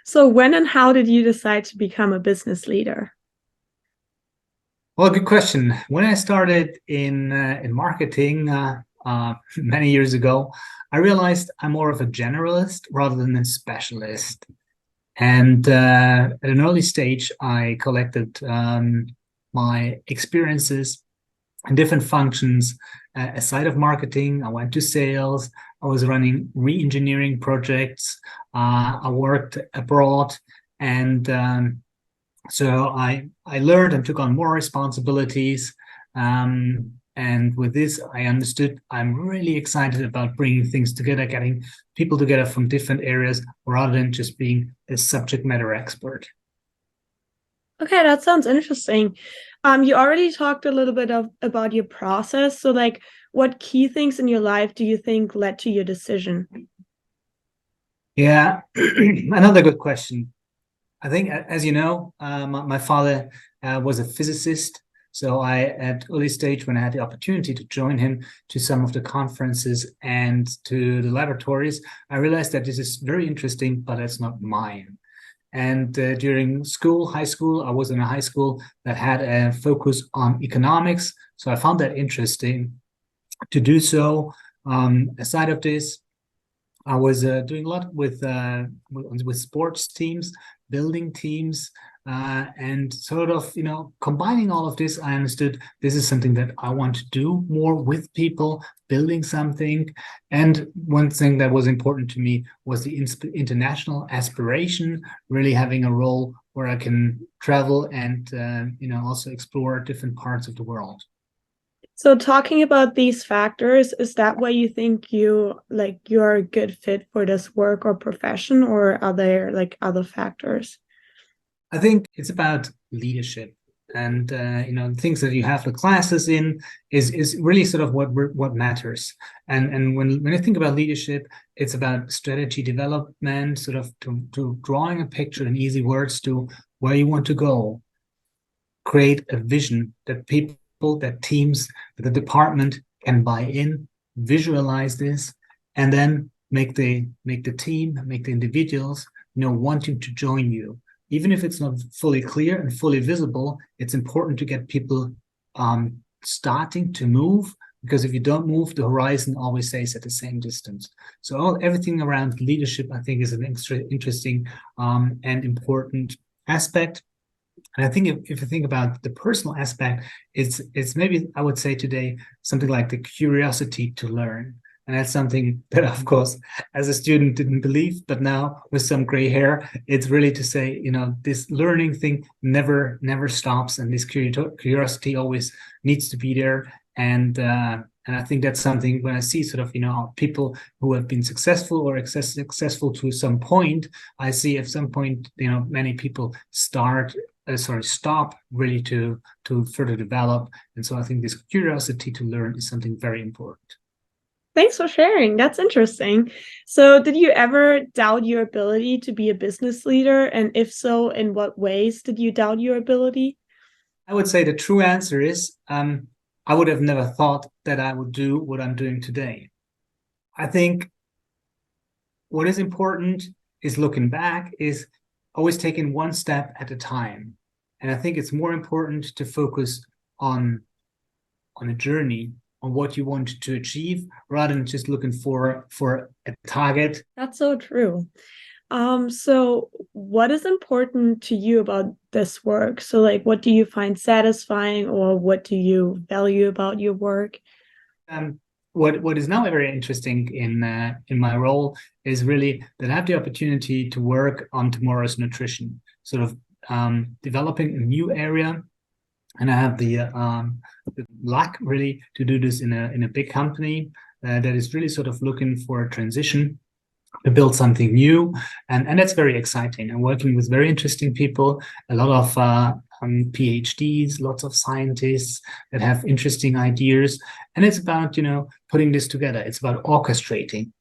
So when and how did you decide to become a business leader? Well, good question. When I started in marketing many years ago, I realized I'm more of a generalist rather than a specialist. And at an early stage, I collected my experiences in different functions aside of marketing. I went to sales. I was running re-engineering projects. I worked abroad, and so I learned and took on more responsibilities. And with this, I understood I'm really excited about bringing things together, getting people together from different areas rather than just being a subject matter expert. Okay, that sounds interesting. You already talked a little bit about your process. So like what key things in your life do you think led to your decision? Yeah, another good question. I think, as you know, my father was a physicist. So at early stage, when I had the opportunity to join him to some of the conferences and to the laboratories, I realized that this is very interesting, but it's not mine. And during school, high school, I was in a high school that had a focus on economics. So I found that interesting to do so. Aside of this, I was doing a lot with sports teams, building teams, and sort of combining all of this. I understood this is something that I want to do more with people, building something. And one thing that was important to me was the international aspiration, really having a role where I can travel and also explore different parts of the world. So talking about these factors, is that why you think you're a good fit for this work or profession, or are there like other factors? I think it's about leadership, and things that you have the classes in is really sort of what matters. And when I think about leadership, it's about strategy development, sort of to drawing a picture in easy words to where you want to go, create a vision that people, that teams, that the department can buy in, visualize this, and then make the team, make the individuals, wanting to join you. Even if it's not fully clear and fully visible, it's important to get people starting to move, because if you don't move, the horizon always stays at the same distance. So everything around leadership, I think, is an interesting and important aspect. And I think if you think about the personal aspect, it's maybe, I would say today, something like the curiosity to learn. And that's something that, of course, as a student didn't believe, but now with some gray hair, it's really to say, this learning thing never stops, and this curiosity always needs to be there. And I think that's something when I see sort of people who have been successful or successful to some point, I see at some point many people stop really to further develop. And so I think this curiosity to learn is something very important. Thanks for sharing. That's interesting. So, did you ever doubt your ability to be a business leader? And if so, in what ways did you doubt your ability? I would say the true answer is I would have never thought that I would do what I'm doing today. I think what is important is looking back, is always taking one step at a time. And I think it's more important to focus on a journey, on what you want to achieve, rather than just looking for a target. That's so true. So what is important to you about this work? So like what do you find satisfying or what do you value about your work? um, what is now very interesting in my role is really that I have the opportunity to work on tomorrow's nutrition, sort of developing a new area. And I have the luck really to do this in a big company that is really sort of looking for a transition to build something new, and that's very exciting. I'm working with very interesting people, a lot of PhDs, lots of scientists that have interesting ideas, and it's about putting this together. It's about orchestrating,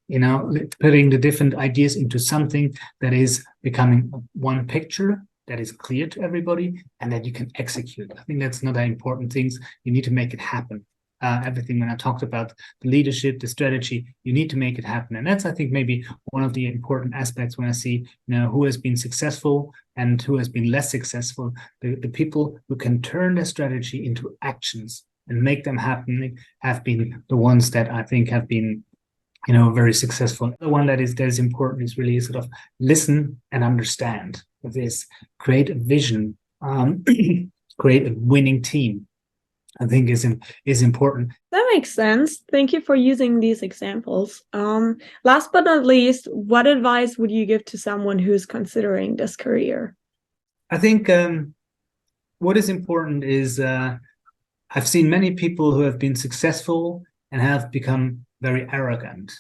putting the different ideas into something that is becoming one picture that is clear to everybody and that you can execute. I think that's another important thing. You need to make it happen. everything when I talked about the leadership, the strategy. You need to make it happen, and that's, I think, maybe one of the important aspects when I see, who has been successful and who has been less successful. The people who can turn their strategy into actions and make them happen have been the ones that I think have been, very successful. The one that is important is really sort of listen and understand. This create a vision, create a winning team, I think is important. That makes sense. Thank you for using these examples. Last but not least, what advice would you give to someone who's considering this career? I think what is important is I've seen many people who have been successful and have become very arrogant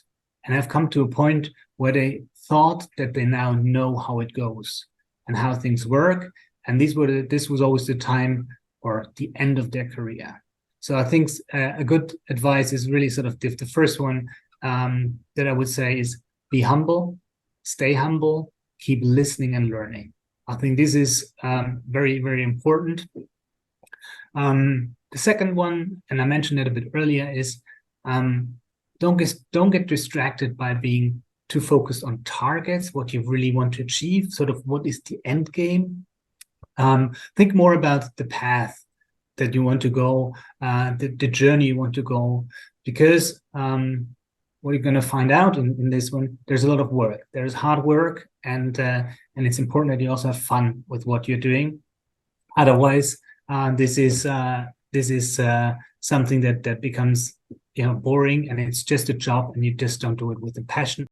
and have come to a point where they thought that they now know how it goes and how things work. And this was always the time or the end of their career. So I think a good advice is really sort of the first one that I would say is be humble, stay humble, keep listening and learning. I think this is very, very important. The second one, and I mentioned it a bit earlier, is don't get distracted by being too focused on targets, what you really want to achieve, sort of what is the end game. Think more about the path that you want to go, the journey you want to go, because what you're going to find out in this one, there's a lot of work. There's hard work, and it's important that you also have fun with what you're doing. Otherwise, this is something that becomes boring, and it's just a job, and you just don't do it with a passion.